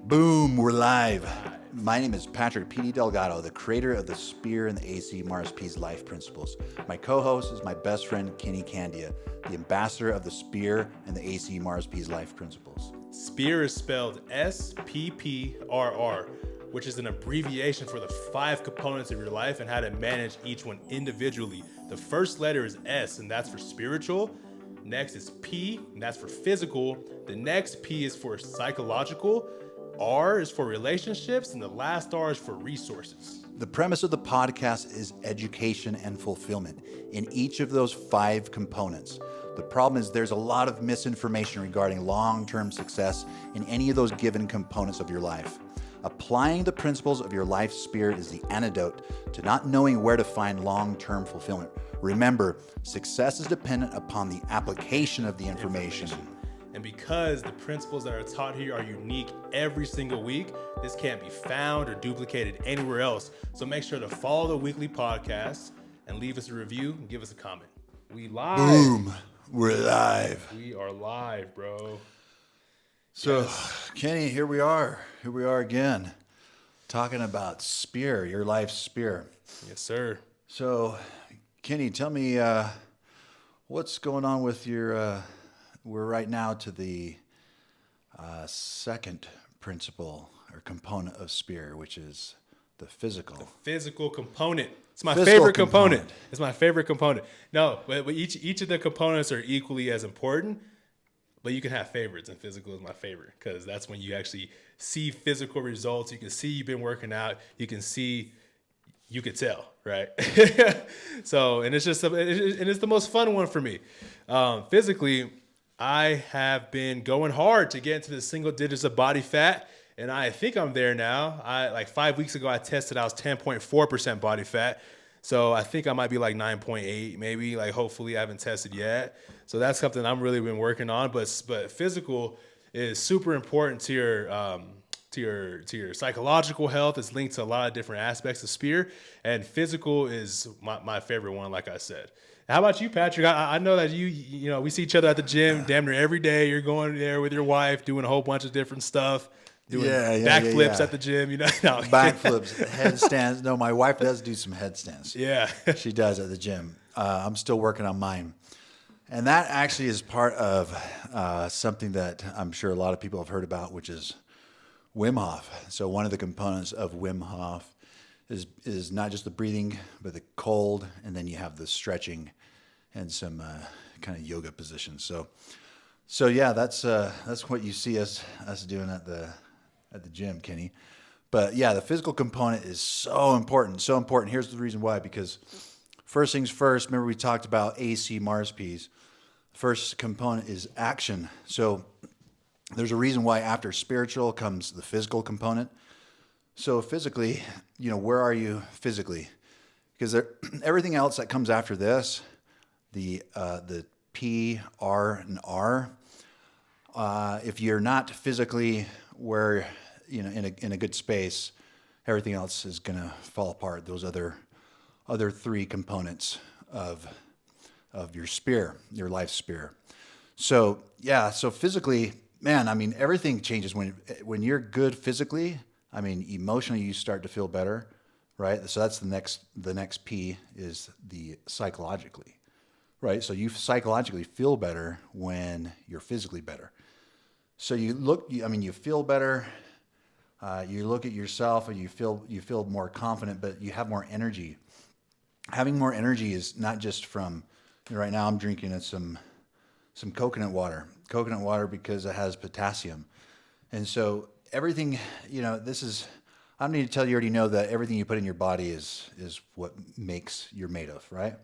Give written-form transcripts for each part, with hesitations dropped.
Boom, we're live. My name is Patrick P.D. Delgado, the creator of the SPEAR and the AC Mars P's Life Principles. My co-host is my best friend, Kenny Candia, the ambassador of the SPEAR and the AC Mars P's Life Principles. SPEAR is spelled SPPRR, which is an abbreviation for the 5 components of your life and how to manage each one individually. The first letter is S, and that's for spiritual. Next is P, and that's for physical. The next P is for psychological. R is for relationships, and the last R is for resources. The premise of the podcast is education and fulfillment in each of those 5 components. The problem is there's a lot of misinformation regarding long-term success in any of those given components of your life. Applying the principles of your life SPEAR is the antidote to not knowing where to find long-term fulfillment. Remember, success is dependent upon the application of the information. And because the principles that are taught here are unique every single week, this can't be found or duplicated anywhere else. So make sure to follow the weekly podcast and leave us a review and give us a comment. We live. Boom, we're live. We are live, bro. So, Yes. Kenny, here we are. Here we are again, talking about SPEAR, your life SPEAR. Yes, sir. So, Kenny, tell me what's going on with your... we're right now to the second principle or component of SPEAR, which is the physical. Physical component. It's my Physical favorite component. component. It's my favorite component. No, but each of the components are equally as important, but you can have favorites, and physical is my favorite because that's when you actually see physical results. You can see you've been working out. You can see, you could tell, right? So, and it's just, and it's the most fun one for me. Physically, I have been going hard to get into the single digits of body fat, and I think I'm there now. Like 5 weeks ago, I tested, I was 10.4% body fat. So I think I might be like 9.8, maybe. Like hopefully I haven't tested yet. So that's something I'm really been working on. But physical is super important to your psychological health. It's linked to a lot of different aspects of SPEAR, and physical is my favorite one, like I said. How about you, Patrick? I know that you know, we see each other at the gym damn near every day. You're going there with your wife, doing a whole bunch of different stuff, doing backflips at the gym, you know. No. Backflips, headstands. No, my wife does do some headstands. Yeah. She does at the gym. I'm still working on mine. And that actually is part of something that I'm sure a lot of people have heard about, which is Wim Hof. So one of the components of Wim Hof is not just the breathing, but the cold, and then you have the stretching and some kind of yoga positions. So yeah, that's what you see us doing at the gym, Kenny. But yeah, the physical component is so important, so important. Here's the reason why: because first things first. Remember we talked about AC Mars P's. First component is action. So there's a reason why after spiritual comes the physical component. So physically, you know, where are you physically? Because everything else that comes after this, the P, R, and R, if you're not physically where, you know, in a good space, everything else is gonna fall apart. Those other 3 components of your SPEAR, your life SPEAR. So yeah, so physically, man, I mean, everything changes when you're good physically. I mean, emotionally, you start to feel better, right? So that's the next P is the psychologically, right? So you psychologically feel better when you're physically better. So you feel better. You look at yourself and you feel more confident, but you have more energy. Having more energy is not just from, you know, right now I'm drinking some coconut water because it has potassium. And so everything, you know, I don't need to tell you, already know that everything you put in your body is what you're made of, right?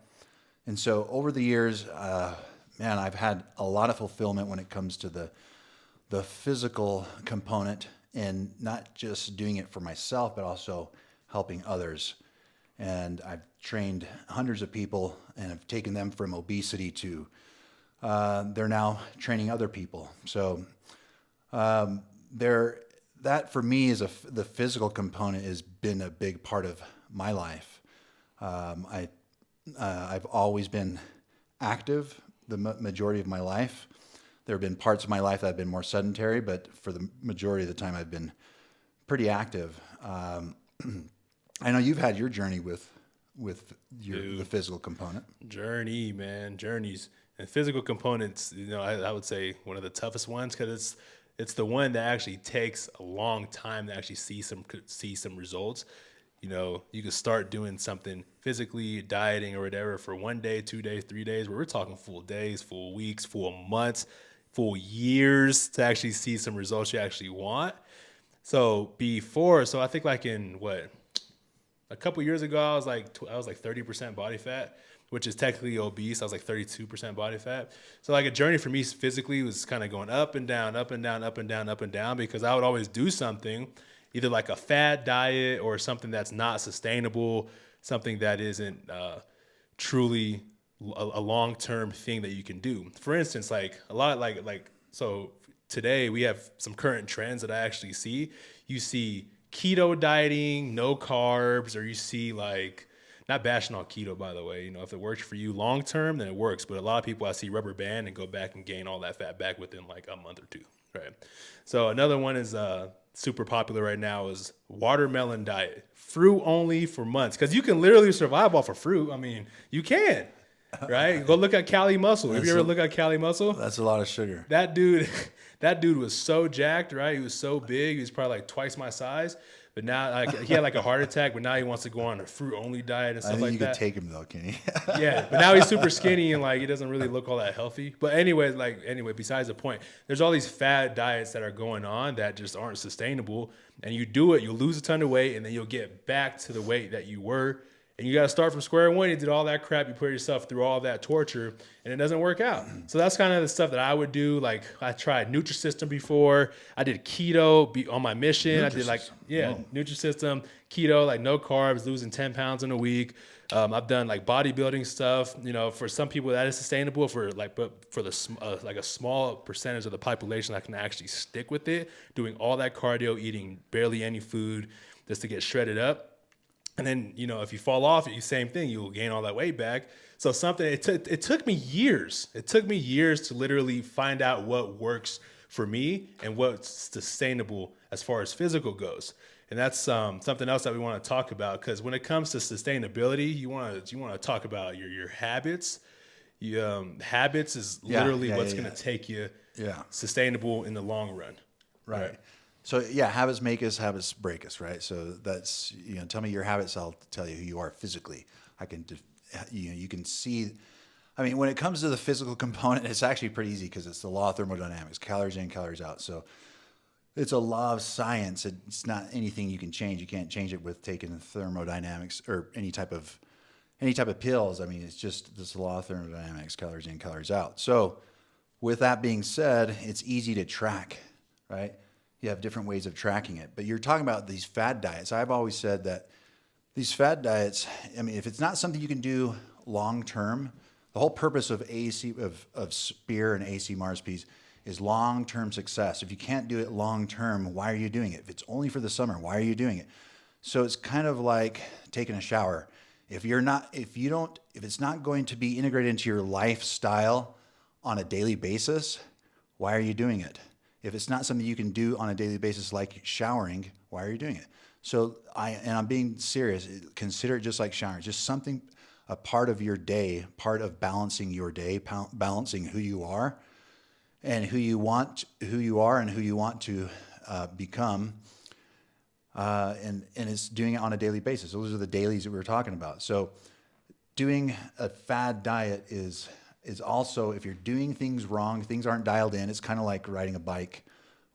And so over the years, man, I've had a lot of fulfillment when it comes to the physical component, and not just doing it for myself, but also helping others. And I've trained hundreds of people and have taken them from obesity to, they're now training other people. So that for me is the physical component has been a big part of my life. I've always been active the majority of my life. There have been parts of my life that have been more sedentary, but for the majority of the time, I've been pretty active. I know you've had your journey with the physical component. Journey, man, journeys and physical components. I would say one of the toughest ones because it's the one that actually takes a long time to actually see some results. You could start doing something physically, dieting or whatever for 1 day, 2 days, 3 days, where we're talking full days, full weeks, full months, full years to actually see some results you actually want. So I think like in a couple years ago, I was like 30% body fat, which is technically obese. I was like 32% body fat. So like a journey for me physically was kind of going up and down, up and down, up and down, up and down, because I would always do something, either like a fad diet or something that's not sustainable, something that isn't truly a long-term thing that you can do. For instance, like a lot so today we have some current trends that I actually see. You see keto dieting, no carbs, or you see like, not bashing on keto, by the way, if it works for you long term, then it works. But a lot of people I see rubber band and go back and gain all that fat back within like a month or two, right? So another one is super popular right now is watermelon diet, fruit only for months, because you can literally survive off of fruit. I mean, you can, right? Go look at Cali Muscle. Have you ever looked at Cali Muscle? That's a lot of sugar. That dude was so jacked, right? He was so big. He was probably like twice my size. But now, he had like a heart attack. But now he wants to go on a fruit-only diet and stuff like that. I think you could take him though, Kenny. Yeah, but now he's super skinny and like he doesn't really look all that healthy. But anyway, besides the point, there's all these fad diets that are going on that just aren't sustainable. And you do it, you'll lose a ton of weight, and then you'll get back to the weight that you were. And you got to start from square one. You did all that crap. You put yourself through all that torture, and it doesn't work out. So that's kind of the stuff that I would do. Like I tried Nutrisystem before. I did keto on my mission. I did Nutrisystem, keto, like no carbs, losing 10 pounds in a week. I've done like bodybuilding stuff. For some people that is sustainable. But for the like a small percentage of the population that can actually stick with it, doing all that cardio, eating barely any food, just to get shredded up. And then, if you fall off, same thing, you'll gain all that weight back. So it took me years. It took me years to literally find out what works for me and what's sustainable as far as physical goes. And that's something else that we want to talk about, because when it comes to sustainability, you want to talk about your habits. Habits is literally what's going to take you sustainable in the long run. Right. So habits make us, habits break us, right? So that's, tell me your habits, I'll tell you who you are physically. You can see, when it comes to the physical component, it's actually pretty easy because it's the law of thermodynamics, calories in, calories out. So it's a law of science. It's not anything you can change. You can't change it with taking thermodynamics or any type of pills. It's just this law of thermodynamics, calories in, calories out. So with that being said, it's easy to track, right? You have different ways of tracking it. But you're talking about these fad diets. I've always said that these fad diets, if it's not something you can do long term, the whole purpose of SPEAR and AC Mars Ps is long term success. If you can't do it long term, why are you doing it? If it's only for the summer, why are you doing it? So it's kind of like taking a shower. If it's not going to be integrated into your lifestyle on a daily basis, why are you doing it? If it's not something you can do on a daily basis, like showering, why are you doing it? So I'm being serious. Consider it just like showering, just something, a part of your day, part of balancing your day, balancing who you are and who you are and who you want to become. And it's doing it on a daily basis. Those are the dailies that we were talking about. So doing a fad diet is also, if you're doing things wrong, things aren't dialed in, it's kind of like riding a bike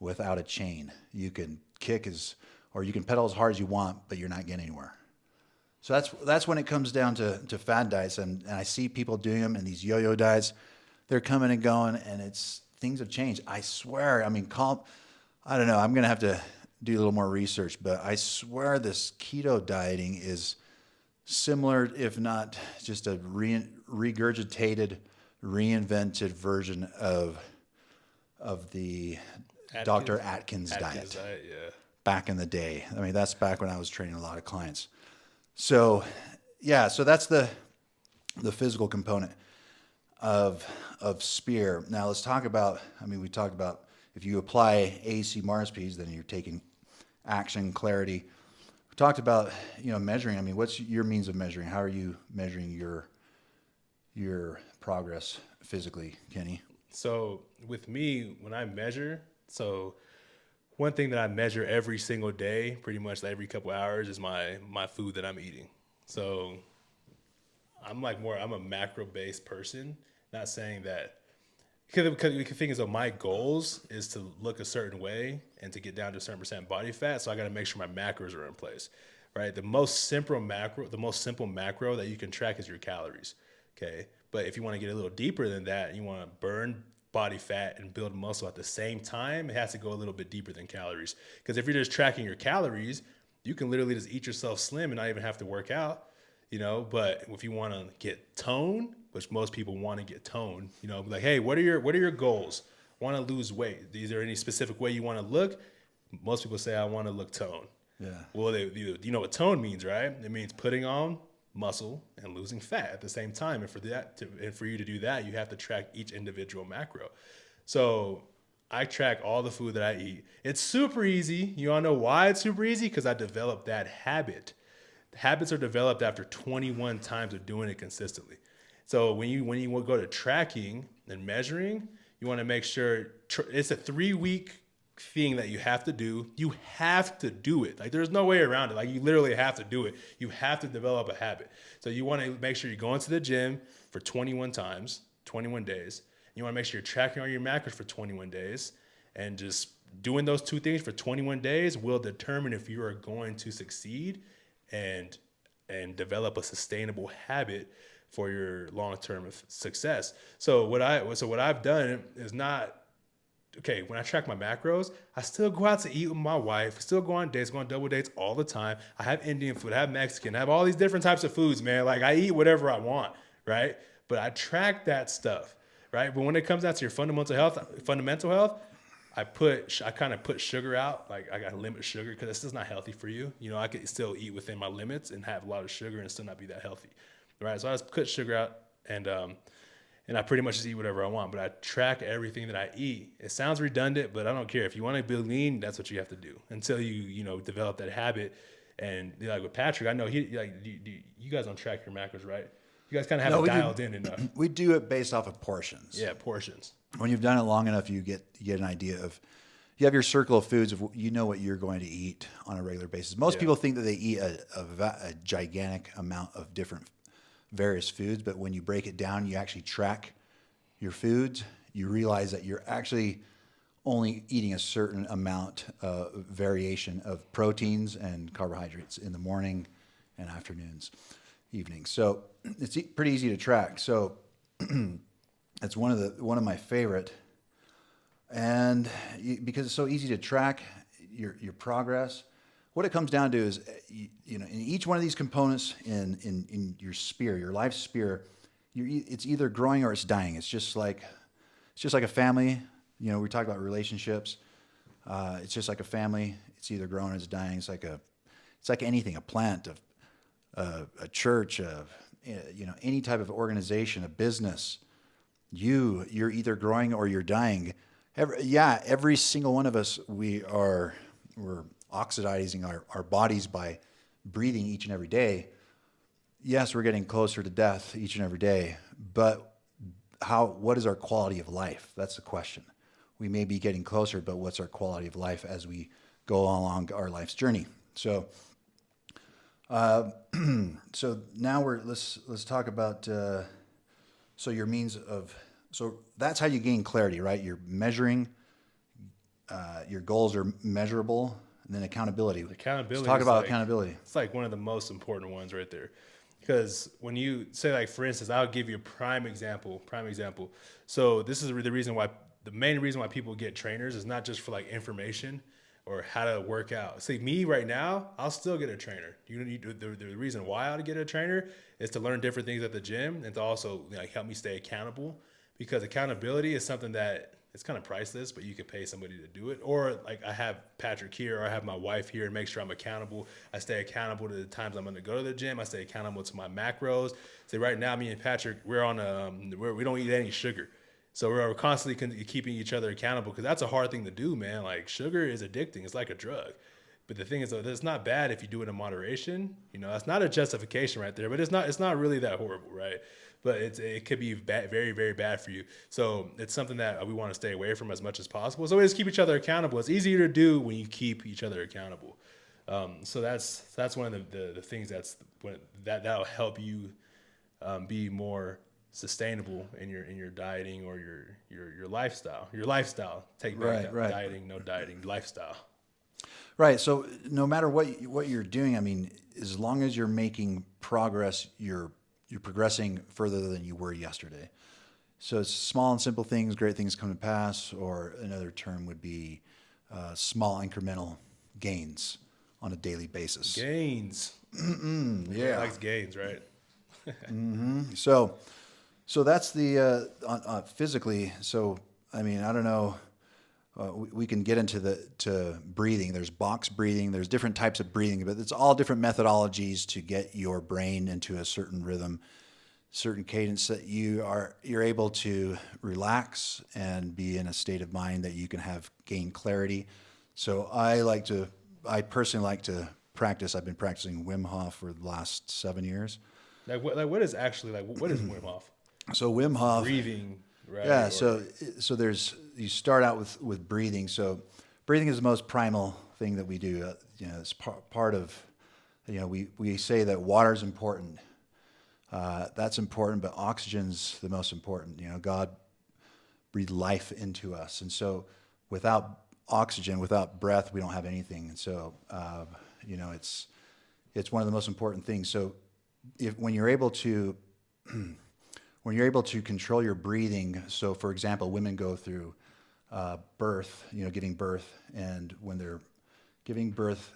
without a chain. You can or you can pedal as hard as you want, but you're not getting anywhere. So that's when it comes down to fad diets. And I see people doing them, and these yo-yo diets, they're coming and going, and things have changed. I swear, I don't know, I'm going to have to do a little more research, but I swear this keto dieting is similar, if not just a regurgitated, reinvented version of the Dr. Atkins diet. Back in the day. That's back when I was training a lot of clients. So that's the physical component. of spear. Now let's talk about. I mean, we talked about if you apply AC Mars Ps, then you're taking action, clarity. We talked about measuring. I mean, what's your means of measuring? How are you measuring your progress physically, Kenny? So with me, when I measure, so one thing that I measure every single day, pretty much every couple hours, is my food that I'm eating. So I'm a macro based person. Not saying that because the thing is, though, my goals is to look a certain way and to get down to a certain percent body fat. So I got to make sure my macros are in place, right? The most simple macro that you can track is your calories. Okay, but if you want to get a little deeper than that, you want to burn body fat and build muscle at the same time. It has to go a little bit deeper than calories. Because if you're just tracking your calories, you can literally just eat yourself slim and not even have to work out. But if you want to get tone, which most people want to get tone, like, hey, what are your goals? Want to lose weight? Is there any specific way you want to look? Most people say I want to look tone. Yeah. Well, you know what tone means, right? It means putting on muscle and losing fat at the same time. And for you to do that, you have to track each individual macro. So I track all the food that I eat. It's super easy. You all know why it's super easy? Because I developed that habit. Habits are developed after 21 times of doing it consistently. So when you go to tracking and measuring, you want to make sure it's a 3-week thing that you have to do. You have to do it. Like, there's no way around it. Like, you literally have to do it. You have to develop a habit. So you want to make sure you're going to the gym for 21 times, 21 days. You want to make sure you're tracking all your macros for 21 days, and just doing those two things for 21 days will determine if you are going to succeed and develop a sustainable habit for your long-term success. So what I've done is not, okay, when I track my macros, I still go out to eat with my wife, still go on dates, go on double dates all the time. I have Indian food, I have Mexican, I have all these different types of foods, man. Like, I eat whatever I want, right? But I track that stuff, right? But when it comes down to your fundamental health, I kind of put sugar out. Like, I got to limit sugar because it's just not healthy for you. I could still eat within my limits and have a lot of sugar and still not be that healthy, right? So I just cut sugar out, and I pretty much just eat whatever I want. But I track everything that I eat. It sounds redundant, but I don't care. If you want to be lean, that's what you have to do until you develop that habit. And like with Patrick, I know you guys don't track your macros, right? You guys kind of have it dialed in enough. We do it based off of portions. Yeah, portions. When you've done it long enough, you get an idea of, you have your circle of foods of what you're going to eat on a regular basis. Most people think that they eat a gigantic amount of different various foods, but when you break it down, you actually track your foods, you realize that you're actually only eating a certain amount of variation of proteins and carbohydrates in the morning and afternoons, evenings. So it's pretty easy to track. So it's one of my favorite, and because it's so easy to track your progress. What it comes down to is, in each one of these components in your spear, your life spear, it's either growing or it's dying. It's just like a family. We talk about relationships. It's just like a family. It's either growing or it's dying. It's like anything, a plant, a church, any type of organization, a business. You're either growing or you're dying. Every single one of us, we're oxidizing our bodies by breathing each and every day. Yes, we're getting closer to death each and every day, but what is our quality of life? That's the question. We may be getting closer, but what's our quality of life as we go along our life's journey? So, so now let's talk about, so your means of, so that's how you gain clarity, right? You're measuring, your goals are measurable, and then accountability. Accountability. Let's talk about accountability. It's like one of the most important ones right there. Because when you say, like, for instance, I'll give you a prime example. So this is the main reason why people get trainers is not just for like information or how to work out. See, me right now, I'll still get a trainer. The reason why I ought to get a trainer is to learn different things at the gym and to also help me stay accountable. Because accountability is something that it's kind of priceless, but you could pay somebody to do it. Or like I have Patrick here, or I have my wife here and make sure I'm accountable. I stay accountable to the times I'm going to go to the gym. I stay accountable to my macros. So right now, me and Patrick, we're on we don't eat any sugar. So we're constantly keeping each other accountable, because that's a hard thing to do, man. Like sugar is addicting. It's like a drug. But the thing is, though, it's not bad if you do it in moderation. You know, that's not a justification right there, but it's not really that horrible, right? But it could be bad, very, very bad for you. So it's something that we want to stay away from as much as possible. So we just keep each other accountable. It's easier to do when you keep each other accountable. So that's one of the things that'll help you be more sustainable in your dieting or your lifestyle. Your lifestyle. Take back Right, that. right. Dieting, no dieting, lifestyle. Right. So no matter what you're doing, I mean, as long as you're making progress, you're progressing further than you were yesterday. So it's small and simple things, great things come to pass, or another term would be small incremental gains on a daily basis. Gains. Yeah. Likes gains, right? So that's the physically. So I mean, I don't know. We can get into to breathing. There's box breathing. There's different types of breathing, but it's all different methodologies to get your brain into a certain rhythm, certain cadence that you're able to relax and be in a state of mind that you can gain clarity. So I personally like to practice. I've been practicing Wim Hof for the last 7 years. What is actually what is Wim Hof? So Wim Hof, Breathing, right? yeah. So you start out with breathing. So breathing is the most primal thing that we do. It's part of, we say that water is important. That's important, but oxygen's the most important. God breathed life into us, and so without oxygen, without breath, we don't have anything. And so, it's one of the most important things. So, when you're able to control your breathing, so for example, women go through birth, giving birth, and when they're giving birth,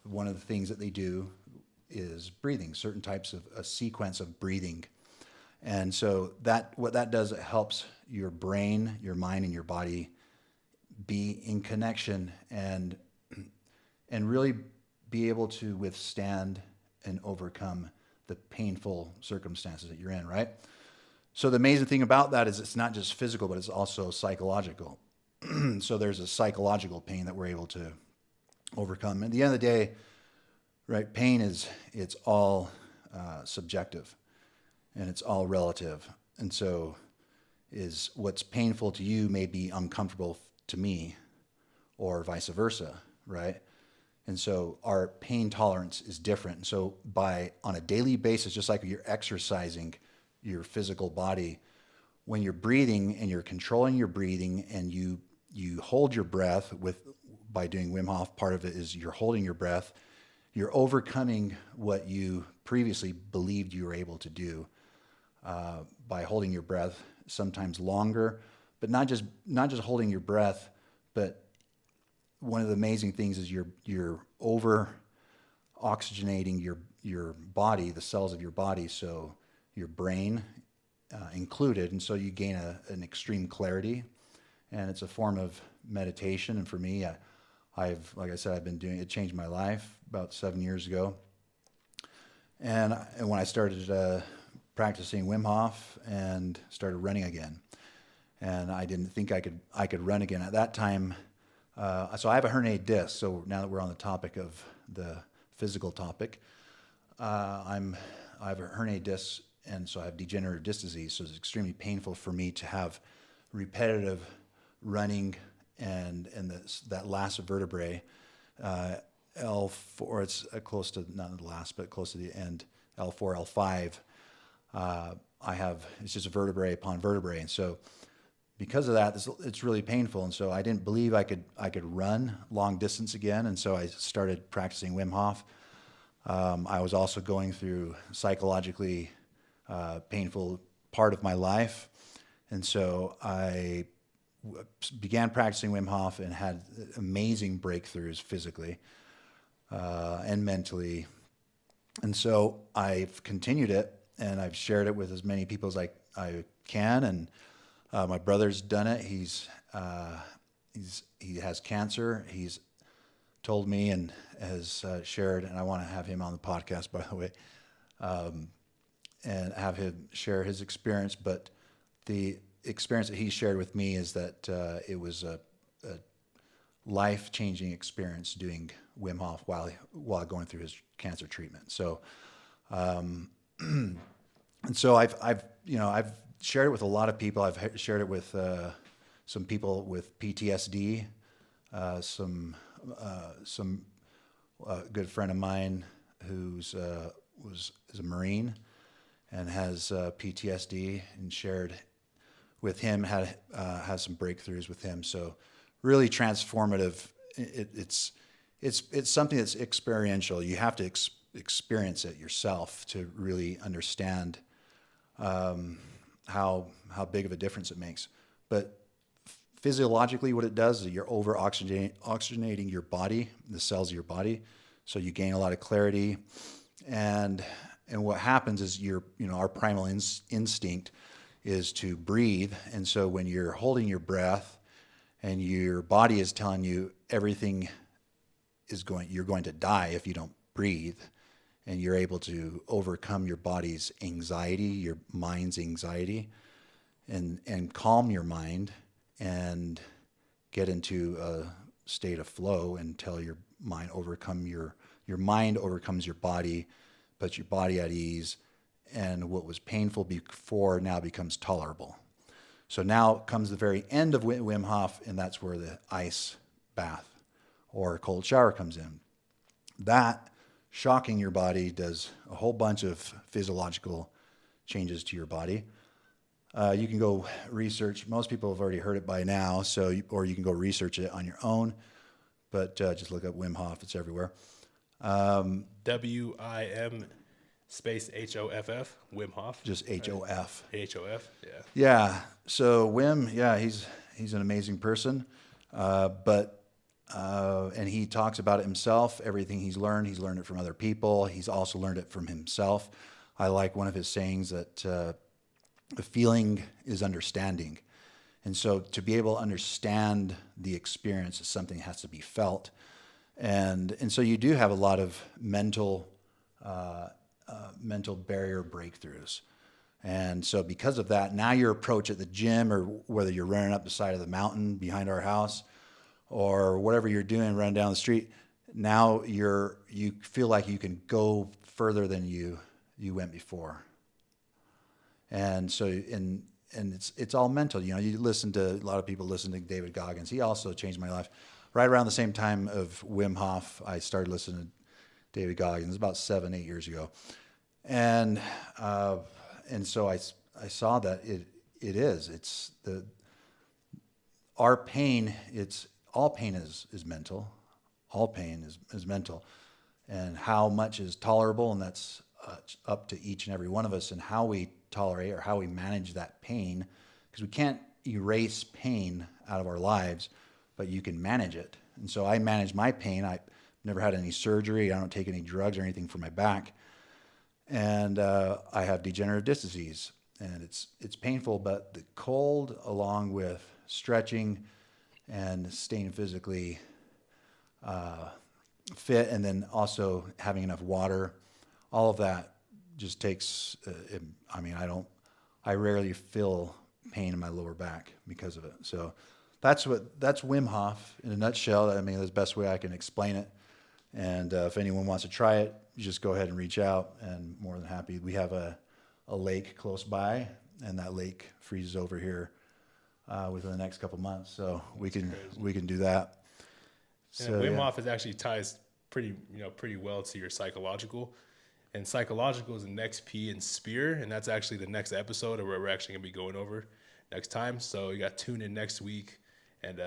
one of the things that they do is breathing, certain types of a sequence of breathing. And so what that does, it helps your brain, your mind, and your body be in connection and really be able to withstand and overcome the painful circumstances that you're in, right? So the amazing thing about that is it's not just physical, but it's also psychological. So there's a psychological pain that we're able to overcome. At the end of the day, right, pain it's all subjective, and it's all relative. And so is what's painful to you may be uncomfortable to me, or vice versa, right? And so our pain tolerance is different. And so on a daily basis, just like you're exercising your physical body, when you're breathing and you're controlling your breathing and you hold your breath by doing Wim Hof, part of it is you're holding your breath, you're overcoming what you previously believed you were able to do by holding your breath, sometimes longer, but not just holding your breath, but one of the amazing things is you're over oxygenating your body, the cells of your body, so your brain included, and so you gain an extreme clarity, and it's a form of meditation. And for me, like I said, I've been doing it. Changed my life about 7 years ago, and when I started practicing Wim Hof and started running again, and I didn't think I could run again at that time. So I have a herniated disc. So now that we're on the topic of the physical topic, I have a herniated disc, and so I have degenerative disc disease. So it's extremely painful for me to have repetitive running and that last vertebrae, L4. It's close to, not the last, but close to the end, L4, L5. It's just vertebrae upon vertebrae, and so because of that, it's really painful. And so I didn't believe I could run long distance again, and so I started practicing Wim Hof. I was also going through psychologically painful part of my life, and so I began practicing Wim Hof and had amazing breakthroughs physically and mentally. And so I've continued it, and I've shared it with as many people as I can. And my brother's done it. He's he has cancer. He's told me and has shared, and I want to have him on the podcast, by the way, and have him share his experience. But the experience that he shared with me is that it was a life-changing experience doing Wim Hof while going through his cancer treatment. So, and so I've shared it with a lot of people. I've shared it with some people with PTSD, some good friend of mine who's is a Marine and has PTSD, and shared with him, has some breakthroughs with him. So really transformative. It's something that's experiential. You have to experience it yourself to really understand how big of a difference it makes. But physiologically, what it does is you're over oxygenating your body, the cells of your body, so you gain a lot of clarity. And what happens is our primal instinct is to breathe. And so when you're holding your breath and your body is telling you everything you're going to die if you don't breathe, and you're able to overcome your body's anxiety, your mind's anxiety, and calm your mind and get into a state of flow until your mind overcomes your body, puts your body at ease, and what was painful before now becomes tolerable. So now comes the very end of Wim Hof, and that's where the ice bath or cold shower comes in. That, shocking your body, does a whole bunch of physiological changes to your body. You can go research. Most people have already heard it by now, or you can go research it on your own. But just look up Wim Hof; it's everywhere. WIM space HOFF, Wim Hof. Just HOF. HOF, yeah. Yeah. So Wim, yeah, he's an amazing person, and he talks about it himself. Everything he's learned it from other people. He's also learned it from himself. I like one of his sayings that the feeling is understanding. And so to be able to understand the experience is something that has to be felt. And so you do have a lot of mental barrier breakthroughs. And so because of that, now your approach at the gym, or whether you're running up the side of the mountain behind our house, or whatever you're doing, running down the street, now you feel like you can go further than you went before. And so, and it's all mental. You a lot of people listen to David Goggins. He also changed my life. Right around the same time of Wim Hof, I started listening to David Goggins about 7-8 years ago. And so I saw that our pain, all pain is mental. All pain is mental. And how much is tolerable, and that's up to each and every one of us, and how we tolerate or how we manage that pain, because we can't erase pain out of our lives, but you can manage it. And so I manage my pain. I've never had any surgery. I don't take any drugs or anything for my back. And I have degenerative disc disease, and it's painful, but the cold, along with stretching and staying physically fit, and then also having enough water, all of that just takes, I rarely feel pain in my lower back because of it. So that's Wim Hof in a nutshell. That's the best way I can explain it. And if anyone wants to try it, you just go ahead and reach out, and more than happy. We have a lake close by, and that lake freezes over here within the next couple months. So we can do that. So Wim Hof is actually ties pretty well to your psychological. And psychological is the next P in Spear, and that's actually the next episode of where we're actually going to be going over next time. So you got to tune in next week and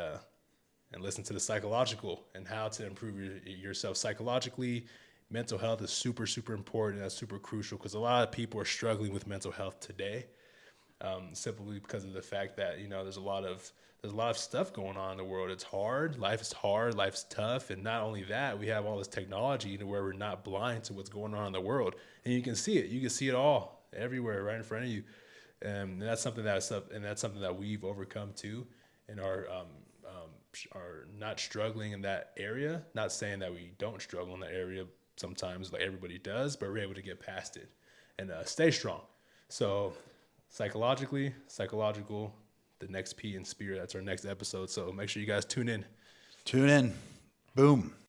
listen to the psychological and how to improve yourself psychologically. Mental health is super, super important. That's super crucial because a lot of people are struggling with mental health today, simply because of the fact that there's a lot of stuff going on in the world. It's hard. Life is hard. Life's tough. And not only that, we have all this technology to where we're not blind to what's going on in the world. And you can see it. You can see it all everywhere right in front of you. And that's something that we've overcome too. and are not struggling in that area. Not saying that we don't struggle in that area sometimes, like everybody does, but we're able to get past it and stay strong. So psychological, the next P in spirit. That's our next episode. So make sure you guys tune in. Tune in. Boom.